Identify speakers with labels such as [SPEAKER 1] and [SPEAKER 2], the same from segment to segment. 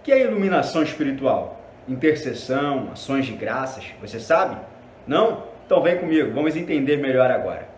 [SPEAKER 1] que é iluminação espiritual? Intercessão, ações de graças, você sabe? Não? Então vem comigo, vamos entender melhor agora.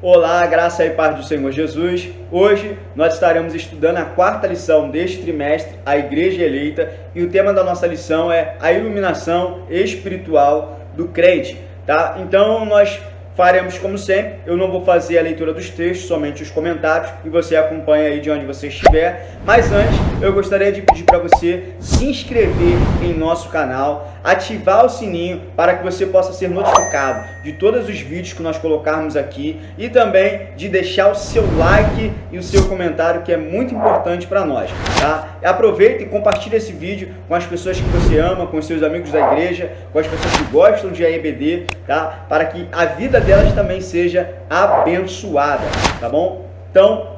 [SPEAKER 1] Olá, graça e paz do Senhor Jesus. Hoje nós estaremos estudando a quarta lição deste trimestre, a Igreja Eleita, e o tema da nossa lição é a iluminação espiritual do crente, tá? Então nós faremos como sempre, eu não vou fazer a leitura dos textos, somente os comentários, e você acompanha aí de onde você estiver. Mas antes, eu gostaria de pedir para você se inscrever em nosso canal, ativar o sininho para que você possa ser notificado de todos os vídeos que nós colocarmos aqui e também de deixar o seu like e o seu comentário, que é muito importante para nós, tá? Aproveita e compartilha esse vídeo com as pessoas que você ama, com os seus amigos da igreja, com as pessoas que gostam de AEBD, tá? Para que a vida delas também seja abençoada, tá bom? Então,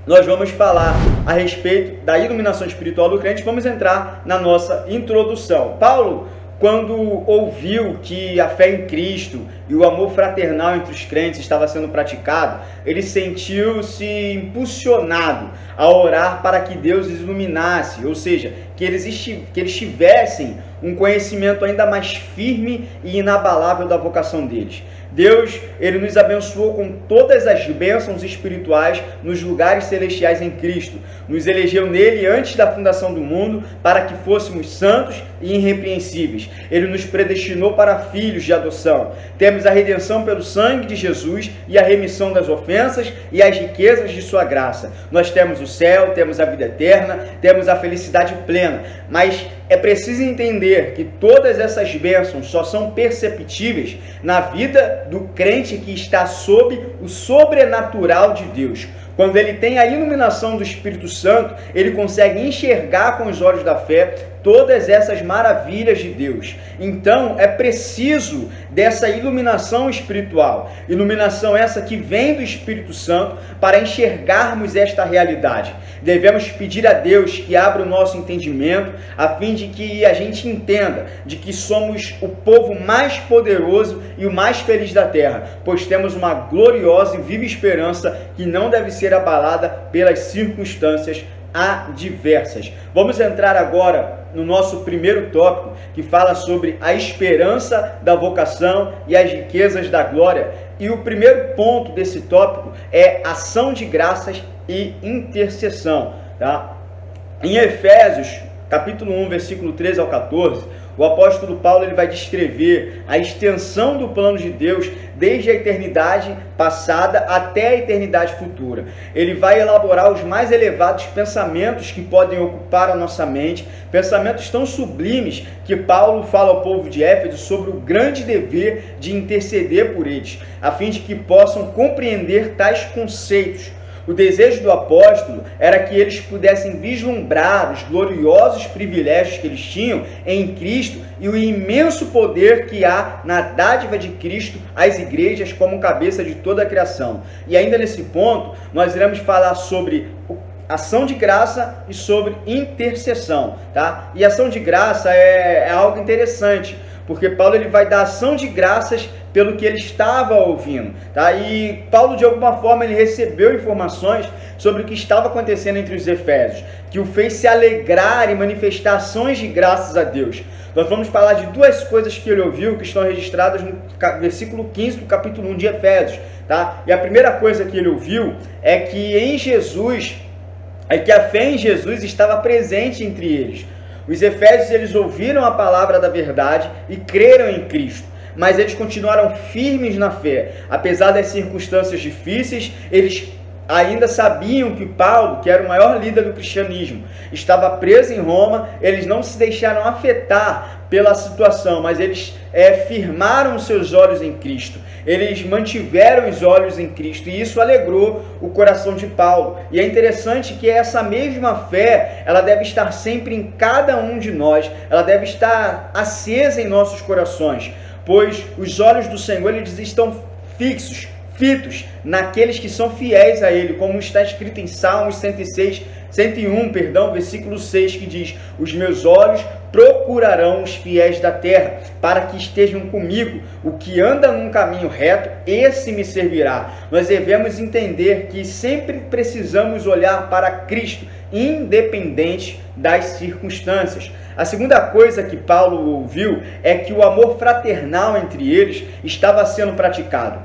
[SPEAKER 1] nós vamos falar a respeito da iluminação espiritual do crente. Vamos entrar na nossa introdução. Paulo, quando ouviu que a fé em Cristo e o amor fraternal entre os crentes estava sendo praticado, ele sentiu-se impulsionado a orar para que Deus os iluminasse, ou seja, que eles tivessem um conhecimento ainda mais firme e inabalável da vocação deles. Deus, ele nos abençoou com todas as bênçãos espirituais nos lugares celestiais em Cristo. Nos elegeu nele antes da fundação do mundo para que fôssemos santos e irrepreensíveis. Ele nos predestinou para filhos de adoção. Temos a redenção pelo sangue de Jesus e a remissão das ofensas e as riquezas de sua graça. Nós temos o céu, temos a vida eterna, temos a felicidade plena. Mas é preciso entender que todas essas bênçãos só são perceptíveis na vida do crente que está sob o sobrenatural de Deus. Quando ele tem a iluminação do Espírito Santo, ele consegue enxergar com os olhos da fé todas essas maravilhas de Deus. Então, é preciso dessa iluminação espiritual. Iluminação essa que vem do Espírito Santo para enxergarmos esta realidade. Devemos pedir a Deus que abra o nosso entendimento, a fim de que a gente entenda de que somos o povo mais poderoso e o mais feliz da terra, pois temos uma gloriosa e viva esperança que não deve ser abalada pelas circunstâncias adversas. Vamos entrar agora no nosso primeiro tópico, que fala sobre a esperança da vocação e as riquezas da glória. E o primeiro ponto desse tópico é ação de graças e intercessão, tá? Em Efésios, capítulo 1, versículo 13 ao 14, o apóstolo Paulo ele vai descrever a extensão do plano de Deus desde a eternidade passada até a eternidade futura. Ele vai elaborar os mais elevados pensamentos que podem ocupar a nossa mente, pensamentos tão sublimes que Paulo fala ao povo de Éfeso sobre o grande dever de interceder por eles, a fim de que possam compreender tais conceitos. O desejo do apóstolo era que eles pudessem vislumbrar os gloriosos privilégios que eles tinham em Cristo e o imenso poder que há na dádiva de Cristo às igrejas como cabeça de toda a criação. E ainda nesse ponto, nós iremos falar sobre ação de graça e sobre intercessão, tá? E ação de graça é algo interessante, porque Paulo ele vai dar ação de graças pelo que ele estava ouvindo, tá? E Paulo, de alguma forma, ele recebeu informações sobre o que estava acontecendo entre os efésios, que o fez se alegrar e manifestar ações de graças a Deus. Nós vamos falar de duas coisas que ele ouviu, que estão registradas no versículo 15 do capítulo 1 de Efésios, tá? E a primeira coisa que ele ouviu é que em Jesus, que a fé em Jesus estava presente entre eles. Os efésios, eles ouviram a palavra da verdade e creram em Cristo, mas eles continuaram firmes na fé. Apesar das circunstâncias difíceis, eles ainda sabiam que Paulo, que era o maior líder do cristianismo, estava preso em Roma. Eles não se deixaram afetar pela situação, mas eles firmaram os seus olhos em Cristo. Eles mantiveram os olhos em Cristo, e isso alegrou o coração de Paulo. E é interessante que essa mesma fé, ela deve estar sempre em cada um de nós, ela deve estar acesa em nossos corações, pois os olhos do Senhor, eles estão fitos naqueles que são fiéis a Ele, como está escrito em Salmos 101, versículo 6, que diz: os meus olhos procurarão os fiéis da terra, para que estejam comigo. O que anda num caminho reto, esse me servirá. Nós devemos entender que sempre precisamos olhar para Cristo, independente das circunstâncias. A segunda coisa que Paulo ouviu é que o amor fraternal entre eles estava sendo praticado.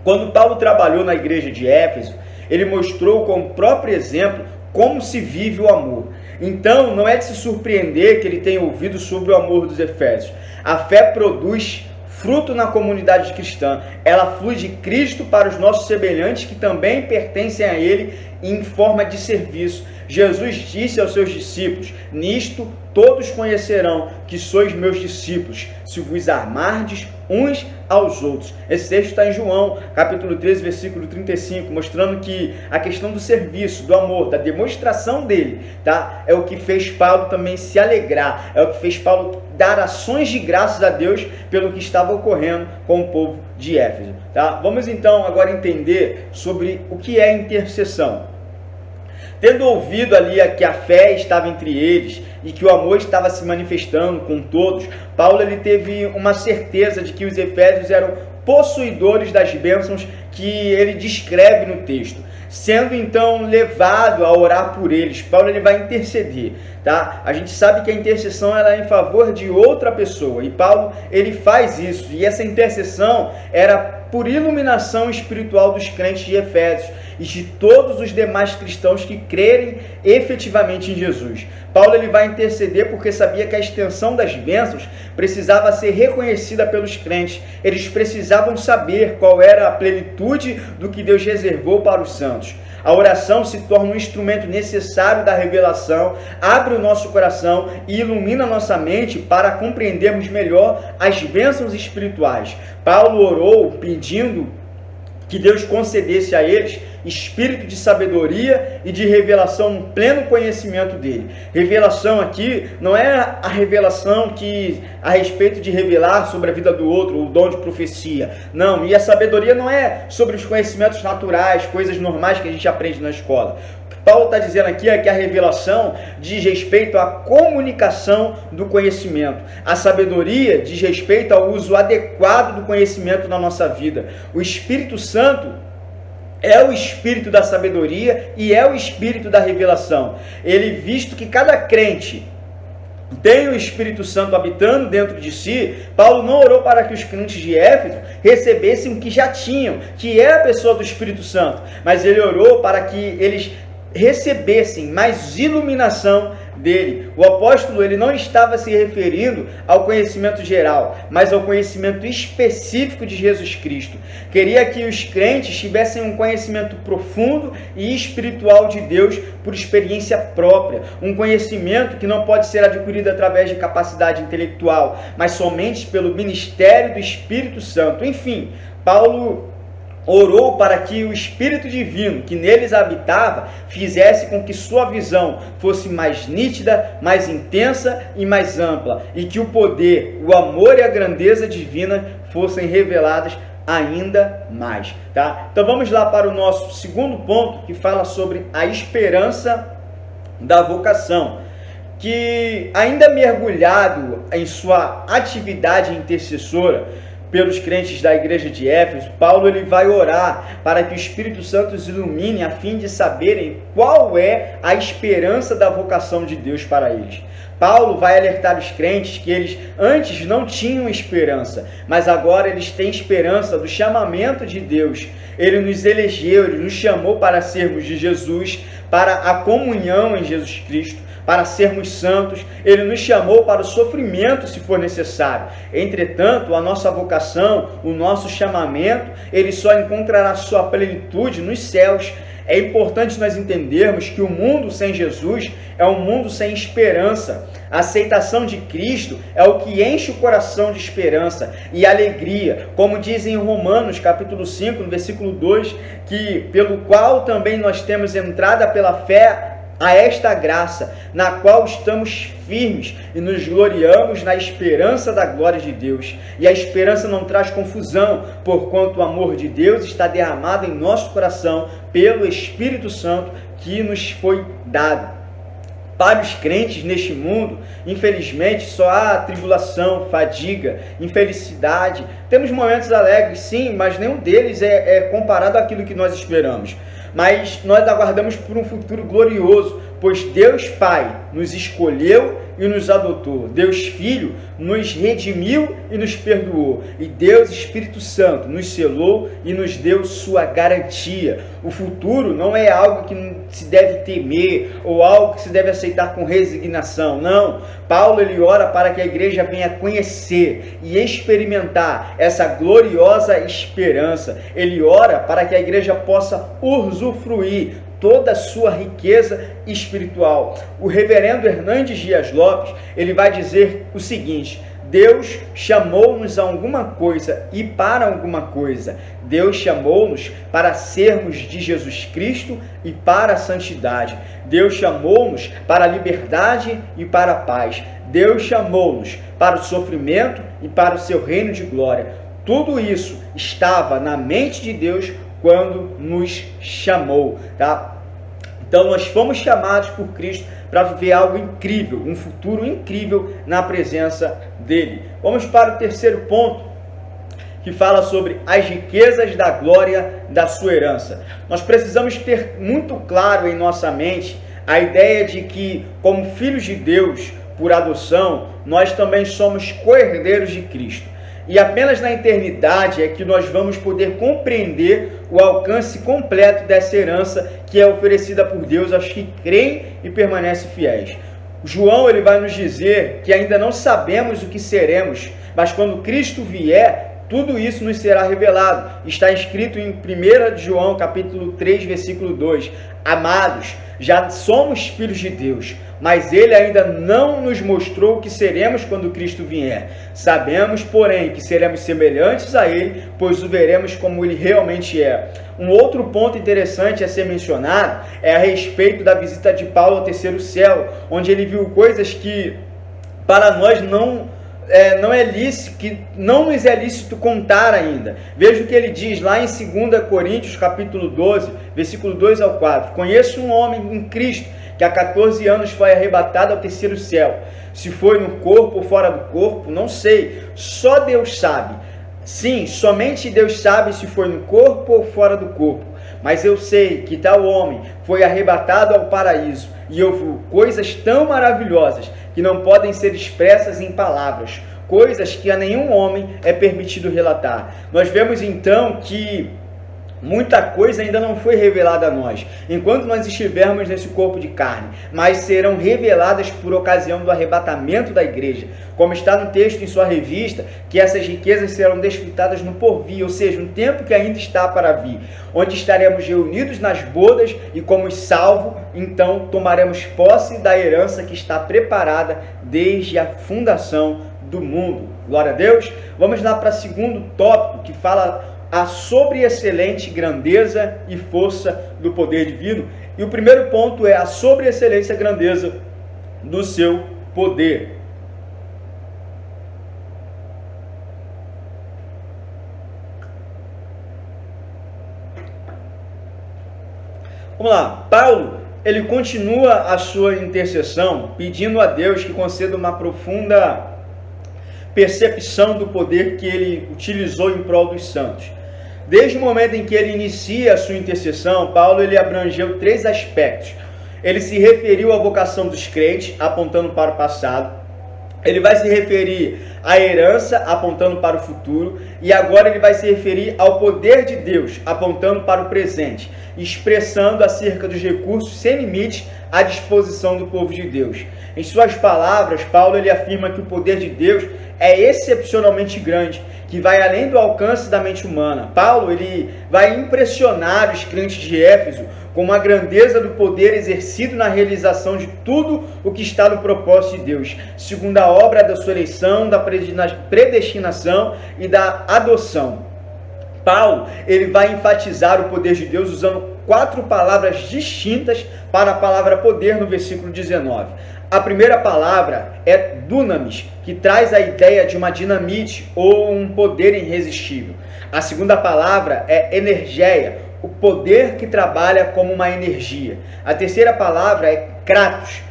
[SPEAKER 1] Quando Paulo trabalhou na igreja de Éfeso, ele mostrou com o próprio exemplo como se vive o amor. Então, não é de se surpreender que ele tenha ouvido sobre o amor dos Efésios. A fé produz fruto na comunidade cristã. Ela flui de Cristo para os nossos semelhantes que também pertencem a Ele em forma de serviço. Jesus disse aos seus discípulos: nisto todos conhecerão que sois meus discípulos, se vos amardes uns aos outros. Esse texto está em João, capítulo 13, versículo 35, mostrando que a questão do serviço, do amor, da demonstração dele, tá? É o que fez Paulo também se alegrar, é o que fez Paulo dar ações de graças a Deus pelo que estava ocorrendo com o povo de Éfeso, tá? Vamos então agora entender sobre o que é intercessão. Tendo ouvido ali que a fé estava entre eles e que o amor estava se manifestando com todos, Paulo ele teve uma certeza de que os efésios eram possuidores das bênçãos que ele descreve no texto. Sendo então levado a orar por eles, Paulo ele vai interceder, tá? A gente sabe que a intercessão ela é em favor de outra pessoa e Paulo ele faz isso, e essa intercessão era por iluminação espiritual dos crentes de Efésios e de todos os demais cristãos que crerem efetivamente em Jesus. Paulo ele vai interceder porque sabia que a extensão das bênçãos precisava ser reconhecida pelos crentes. Eles precisavam saber qual era a plenitude do que Deus reservou para os santos. A oração se torna um instrumento necessário da revelação, abre o nosso coração e ilumina nossa mente para compreendermos melhor as bênçãos espirituais. Paulo orou pedindo que Deus concedesse a eles espírito de sabedoria e de revelação no pleno conhecimento dele. Revelação aqui não é a revelação que a respeito de revelar sobre a vida do outro, o dom de profecia. Não, e a sabedoria não é sobre os conhecimentos naturais, coisas normais que a gente aprende na escola. O que Paulo está dizendo aqui é que a revelação diz respeito à comunicação do conhecimento. A sabedoria diz respeito ao uso adequado do conhecimento na nossa vida. O Espírito Santo é o espírito da sabedoria e é o espírito da revelação. Ele, visto que cada crente tem o Espírito Santo habitando dentro de si, Paulo não orou para que os crentes de Éfeso recebessem o que já tinham, que é a pessoa do Espírito Santo, mas ele orou para que eles recebessem mais iluminação dele. O apóstolo ele não estava se referindo ao conhecimento geral, mas ao conhecimento específico de Jesus Cristo. Queria que os crentes tivessem um conhecimento profundo e espiritual de Deus por experiência própria, um conhecimento que não pode ser adquirido através de capacidade intelectual, mas somente pelo ministério do Espírito Santo. Enfim, Paulo orou para que o Espírito Divino que neles habitava fizesse com que sua visão fosse mais nítida, mais intensa e mais ampla, e que o poder, o amor e a grandeza divina fossem reveladas ainda mais, tá? Então vamos lá para o nosso segundo ponto, que fala sobre a esperança da vocação, que ainda mergulhado em sua atividade intercessora pelos crentes da igreja de Éfeso, Paulo ele vai orar para que o Espírito Santo os ilumine a fim de saberem qual é a esperança da vocação de Deus para eles. Paulo vai alertar os crentes que eles antes não tinham esperança, mas agora eles têm esperança do chamamento de Deus. Ele nos elegeu, ele nos chamou para sermos de Jesus, para a comunhão em Jesus Cristo, para sermos santos. Ele nos chamou para o sofrimento se for necessário. Entretanto, a nossa vocação, o nosso chamamento, ele só encontrará sua plenitude nos céus. É importante nós entendermos que o mundo sem Jesus é um mundo sem esperança. A aceitação de Cristo é o que enche o coração de esperança e alegria, como dizem em Romanos capítulo 5, no versículo 2, que pelo qual também nós temos entrada pela fé a esta graça, na qual estamos firmes e nos gloriamos na esperança da glória de Deus. E a esperança não traz confusão, porquanto o amor de Deus está derramado em nosso coração pelo Espírito Santo que nos foi dado. Para os crentes neste mundo, infelizmente, só há tribulação, fadiga, infelicidade. Temos momentos alegres, sim, mas nenhum deles é comparado àquilo que nós esperamos. Mas nós aguardamos por um futuro glorioso, pois Deus Pai nos escolheu e nos adotou. Deus Filho nos redimiu e nos perdoou. E Deus Espírito Santo nos selou e nos deu sua garantia. O futuro não é algo que se deve temer ou algo que se deve aceitar com resignação. Não. Paulo ele ora para que a igreja venha conhecer e experimentar essa gloriosa esperança. Ele ora para que a igreja possa usufruir toda a sua riqueza espiritual. O reverendo Hernandes Dias Lopes, ele vai dizer o seguinte: Deus chamou-nos a alguma coisa e para alguma coisa. Deus chamou-nos para sermos de Jesus Cristo e para a santidade. Deus chamou-nos para a liberdade e para a paz. Deus chamou-nos para o sofrimento e para o seu reino de glória. Tudo isso estava na mente de Deus quando nos chamou, tá? Então nós fomos chamados por Cristo para viver algo incrível, um futuro incrível na presença dele. Vamos para o terceiro ponto, que fala sobre as riquezas da glória da sua herança. Nós precisamos ter muito claro em nossa mente a ideia de que, como filhos de Deus por adoção, nós também somos co-herdeiros de Cristo. E apenas na eternidade é que nós vamos poder compreender o alcance completo dessa herança que é oferecida por Deus aos que creem e permanecem fiéis. João ele vai nos dizer que ainda não sabemos o que seremos, mas quando Cristo vier, tudo isso nos será revelado. Está escrito em 1 João capítulo 3, versículo 2. Amados, já somos filhos de Deus, mas Ele ainda não nos mostrou o que seremos quando Cristo vier. Sabemos, porém, que seremos semelhantes a Ele, pois o veremos como Ele realmente é. Um outro ponto interessante a ser mencionado é a respeito da visita de Paulo ao terceiro céu, onde ele viu coisas que para nós não nos é lícito contar ainda. Veja o que ele diz lá em 2 Coríntios capítulo 12, versículo 2 ao 4. Conheço um homem em Cristo que há 14 anos foi arrebatado ao terceiro céu. Se foi no corpo ou fora do corpo, não sei. Só Deus sabe. Sim, somente Deus sabe se foi no corpo ou fora do corpo. Mas eu sei que tal homem foi arrebatado ao paraíso e ouviu coisas tão maravilhosas que não podem ser expressas em palavras, coisas que a nenhum homem é permitido relatar. Nós vemos então que muita coisa ainda não foi revelada a nós, enquanto nós estivermos nesse corpo de carne, mas serão reveladas por ocasião do arrebatamento da igreja. Como está no texto em sua revista, que essas riquezas serão desfrutadas no porvir, ou seja, no tempo que ainda está para vir, onde estaremos reunidos nas bodas e como salvo, então tomaremos posse da herança que está preparada desde a fundação do mundo. Glória a Deus! Vamos lá para o segundo tópico, que fala a sobreexcelente grandeza e força do poder divino. E o primeiro ponto é a sobreexcelência e grandeza do seu poder. Vamos lá, Paulo, ele continua a sua intercessão, pedindo a Deus que conceda uma profunda percepção do poder que ele utilizou em prol dos santos. Desde o momento em que ele inicia a sua intercessão, Paulo ele abrangeu 3 aspectos. Ele se referiu à vocação dos crentes, apontando para o passado. Ele vai se referir à herança, apontando para o futuro. E agora ele vai se referir ao poder de Deus, apontando para o presente, expressando acerca dos recursos sem limites à disposição do povo de Deus. Em suas palavras, Paulo ele afirma que o poder de Deus é excepcionalmente grande, que vai além do alcance da mente humana. Paulo ele vai impressionar os crentes de Éfeso com a grandeza do poder exercido na realização de tudo o que está no propósito de Deus, segundo a obra da sua eleição, da predestinação e da adoção. Paulo ele vai enfatizar o poder de Deus usando 4 palavras distintas para a palavra poder no versículo 19. A primeira palavra é dunamis, que traz a ideia de uma dinamite ou um poder irresistível. A segunda palavra é energeia, o poder que trabalha como uma energia. A terceira palavra é kratos,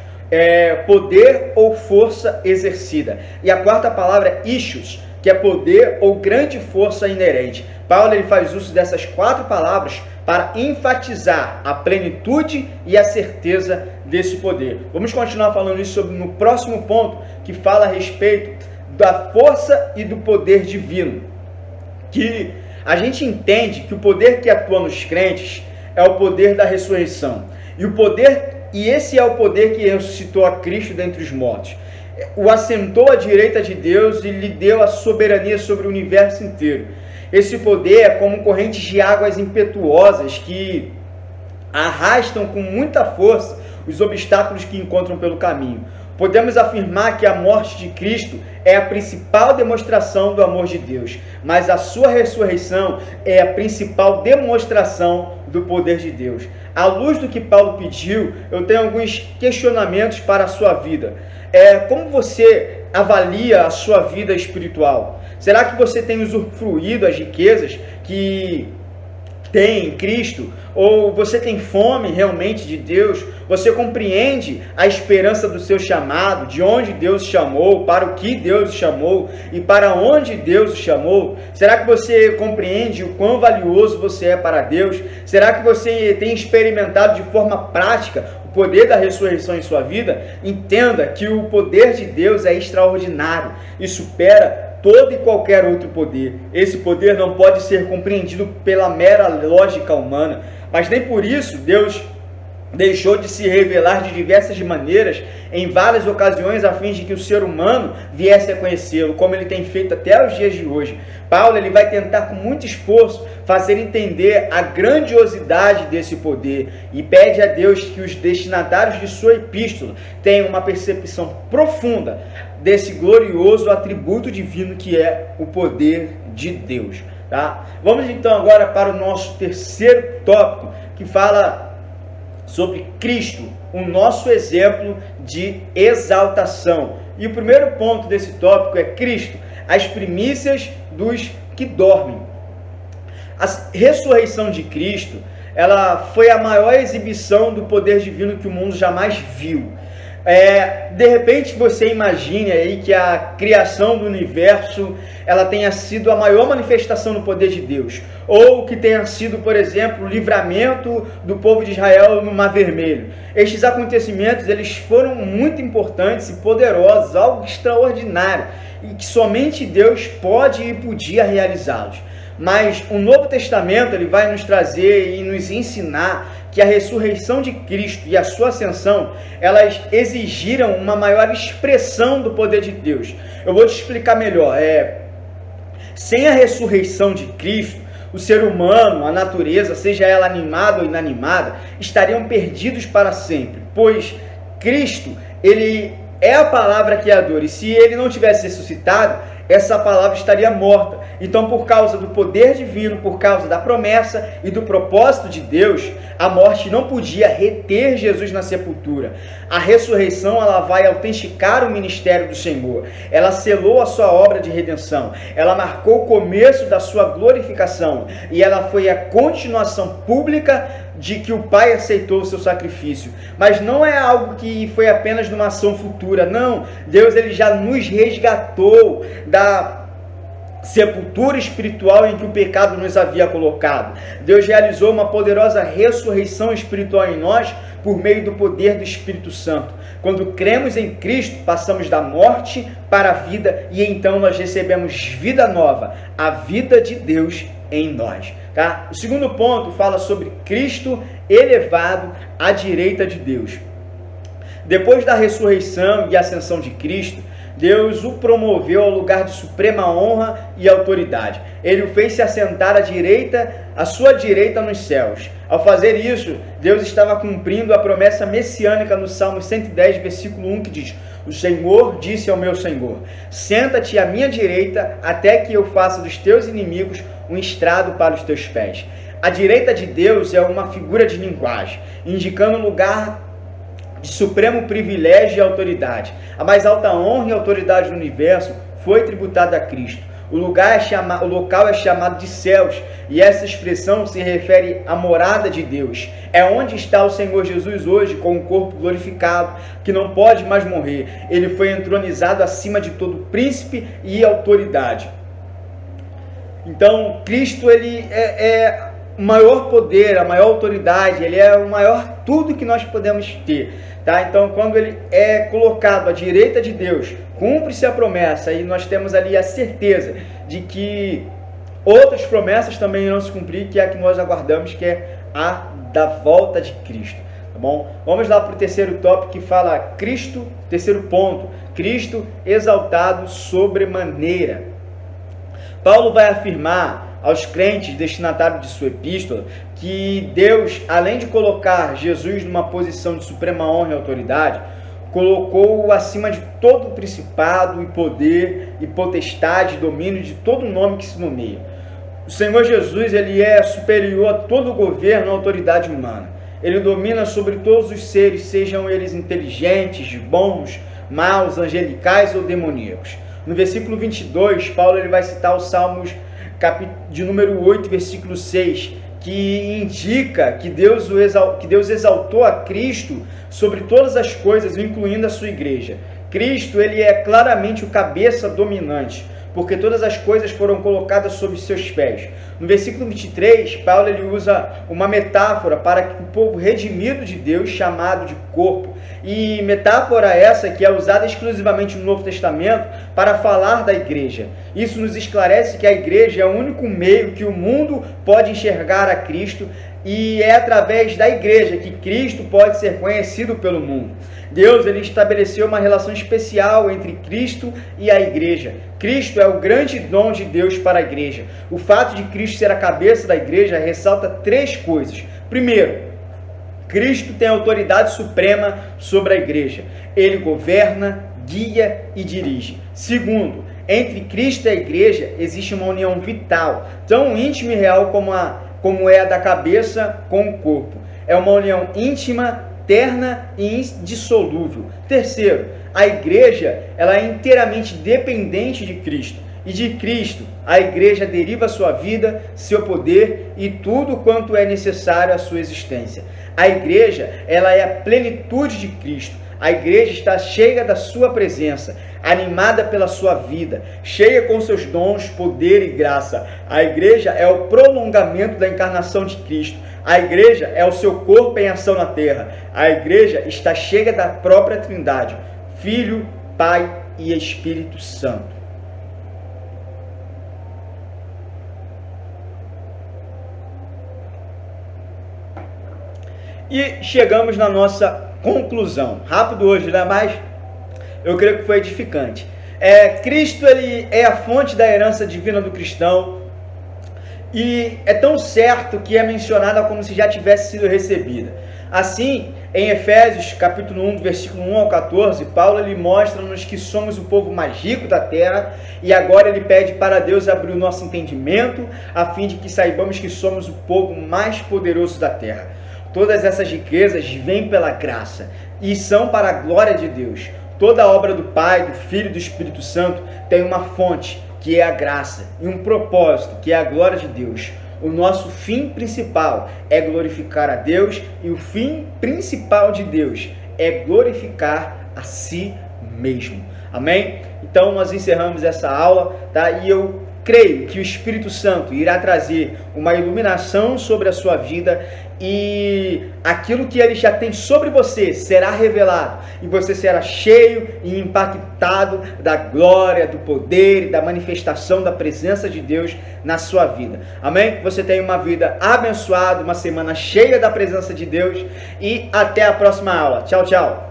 [SPEAKER 1] poder ou força exercida. E a quarta palavra é ischus, que é poder ou grande força inerente. Paulo ele faz uso dessas quatro palavras para enfatizar a plenitude e a certeza desse poder. Vamos continuar falando isso no próximo ponto, que fala a respeito da força e do poder divino. Que a gente entende que o poder que atua nos crentes é o poder da ressurreição. E esse é o poder que ressuscitou a Cristo dentre os mortos. O assentou à direita de Deus e lhe deu a soberania sobre o universo inteiro. Esse poder é como correntes de águas impetuosas que arrastam com muita força os obstáculos que encontram pelo caminho. Podemos afirmar que a morte de Cristo é a principal demonstração do amor de Deus, mas a sua ressurreição é a principal demonstração do poder de Deus. À luz do que Paulo pediu, eu tenho alguns questionamentos para a sua vida. Como você avalia a sua vida espiritual? Será que você tem usufruído as riquezas que tem em Cristo? Ou você tem fome realmente de Deus? Você compreende a esperança do seu chamado, de onde Deus o chamou, para o que Deus o chamou e para onde Deus o chamou? Será que você compreende o quão valioso você é para Deus? Será que você tem experimentado de forma prática o poder da ressurreição em sua vida? Entenda que o poder de Deus é extraordinário e supera todo e qualquer outro poder. Esse poder não pode ser compreendido pela mera lógica humana, mas nem por isso Deus deixou de se revelar de diversas maneiras em várias ocasiões a fim de que o ser humano viesse a conhecê-lo, como ele tem feito até os dias de hoje. Paulo ele vai tentar com muito esforço fazer entender a grandiosidade desse poder e pede a Deus que os destinatários de sua epístola tenham uma percepção profunda desse glorioso atributo divino que é o poder de Deus. Tá? Vamos então agora para o nosso terceiro tópico, que fala sobre Cristo, o nosso exemplo de exaltação. E o primeiro ponto desse tópico é Cristo, as primícias dos que dormem. A ressurreição de Cristo, ela foi a maior exibição do poder divino que o mundo jamais viu. De repente você imagine aí que a criação do universo ela tenha sido a maior manifestação do poder de Deus, ou que tenha sido, por exemplo, o livramento do povo de Israel no Mar Vermelho. Estes acontecimentos eles foram muito importantes e poderosos, algo extraordinário, e que somente Deus pode e podia realizá-los. Mas o Novo Testamento ele vai nos trazer e nos ensinar que a ressurreição de Cristo e a sua ascensão, elas exigiram uma maior expressão do poder de Deus. Eu vou te explicar melhor. Sem a ressurreição de Cristo, o ser humano, a natureza, seja ela animada ou inanimada, estariam perdidos para sempre, pois Cristo, ele é a palavra criadora, e se ele não tivesse ressuscitado, essa palavra estaria morta. Então, por causa do poder divino, por causa da promessa e do propósito de Deus, a morte não podia reter Jesus na sepultura. A ressurreição ela vai autenticar o ministério do Senhor. Ela selou a sua obra de redenção. Ela marcou o começo da sua glorificação. E ela foi a continuação pública de que o Pai aceitou o seu sacrifício. Mas não é algo que foi apenas numa ação futura. Não. Deus ele já nos resgatou da sepultura espiritual em que o pecado nos havia colocado. Deus realizou uma poderosa ressurreição espiritual em nós por meio do poder do Espírito Santo. Quando cremos em Cristo, passamos da morte para a vida e então nós recebemos vida nova, a vida de Deus em nós. Tá? O segundo ponto fala sobre Cristo elevado à direita de Deus. Depois da ressurreição e ascensão de Cristo, Deus o promoveu ao lugar de suprema honra e autoridade. Ele o fez se assentar à sua direita nos céus. Ao fazer isso, Deus estava cumprindo a promessa messiânica no Salmo 110, versículo 1, que diz: o Senhor disse ao meu Senhor: senta-te à minha direita, até que eu faça dos teus inimigos um estrado para os teus pés. A direita de Deus é uma figura de linguagem, indicando um lugar de supremo privilégio e autoridade. A mais alta honra e autoridade do universo foi tributada a Cristo. O local é chamado de céus, e essa expressão se refere à morada de Deus. É onde está o Senhor Jesus hoje, com o corpo glorificado, que não pode mais morrer. Ele foi entronizado acima de todo príncipe e autoridade. Então, Cristo, ele é o maior poder, a maior autoridade, ele é o maior tudo que nós podemos ter. Tá? Então, quando ele é colocado à direita de Deus, cumpre-se a promessa, e nós temos ali a certeza de que outras promessas também irão se cumprir, que é a que nós aguardamos, que é a da volta de Cristo. Tá bom? Vamos lá para o terceiro tópico, que fala Cristo, terceiro ponto, Cristo exaltado sobremaneira. Paulo vai afirmar aos crentes destinatários de sua epístola que Deus, além de colocar Jesus numa posição de suprema honra e autoridade, colocou-o acima de todo principado e poder e potestade, domínio de todo nome que se nomeia. O Senhor Jesus, ele é superior a todo governo e autoridade humana. Ele domina sobre todos os seres, sejam eles inteligentes, bons, maus, angelicais ou demoníacos. No versículo 22, Paulo ele vai citar os Salmos de número 8, versículo 6, que indica que Deus exaltou a Cristo sobre todas as coisas, incluindo a sua igreja. Cristo, ele é claramente o cabeça dominante, porque todas as coisas foram colocadas sob seus pés. No versículo 23, Paulo ele usa uma metáfora para que o povo redimido de Deus, chamado de corpo, e metáfora essa que é usada exclusivamente no Novo Testamento para falar da igreja. Isso nos esclarece que a igreja é o único meio que o mundo pode enxergar a Cristo, e é através da igreja que Cristo pode ser conhecido pelo mundo. Deus ele estabeleceu uma relação especial entre Cristo e a igreja. Cristo é o grande dom de Deus para a igreja. O fato de Cristo ser a cabeça da igreja ressalta três coisas. Primeiro, Cristo tem autoridade suprema sobre a igreja. Ele governa, guia e dirige. Segundo, entre Cristo e a igreja existe uma união vital, tão íntima e real como é a da cabeça com o corpo. É uma união íntima, terna e indissolúvel. Terceiro, a igreja ela é inteiramente dependente de Cristo. E de Cristo, a igreja deriva sua vida, seu poder e tudo quanto é necessário à sua existência. A igreja ela é a plenitude de Cristo. A igreja está cheia da sua presença, animada pela sua vida, cheia com seus dons, poder e graça. A igreja é o prolongamento da encarnação de Cristo. A igreja é o seu corpo em ação na terra. A igreja está cheia da própria Trindade, Filho, Pai e Espírito Santo. E chegamos na nossa conclusão. Rápido hoje, né? Mas eu creio que foi edificante. Cristo ele é a fonte da herança divina do cristão. E é tão certo que é mencionada como se já tivesse sido recebida. Assim, em Efésios capítulo 1, versículo 1 ao 14, Paulo ele mostra-nos que somos o povo mais rico da terra, e agora ele pede para Deus abrir o nosso entendimento, a fim de que saibamos que somos o povo mais poderoso da terra. Todas essas riquezas vêm pela graça e são para a glória de Deus. Toda a obra do Pai, do Filho e do Espírito Santo tem uma fonte, que é a graça, e um propósito, que é a glória de Deus. O nosso fim principal é glorificar a Deus, e o fim principal de Deus é glorificar a si mesmo. Amém? Então nós encerramos essa aula, tá? E eu creio que o Espírito Santo irá trazer uma iluminação sobre a sua vida, e aquilo que ele já tem sobre você será revelado, e você será cheio e impactado da glória, do poder e da manifestação da presença de Deus na sua vida. Amém? Que você tenha uma vida abençoada, uma semana cheia da presença de Deus, e até a próxima aula. Tchau, tchau!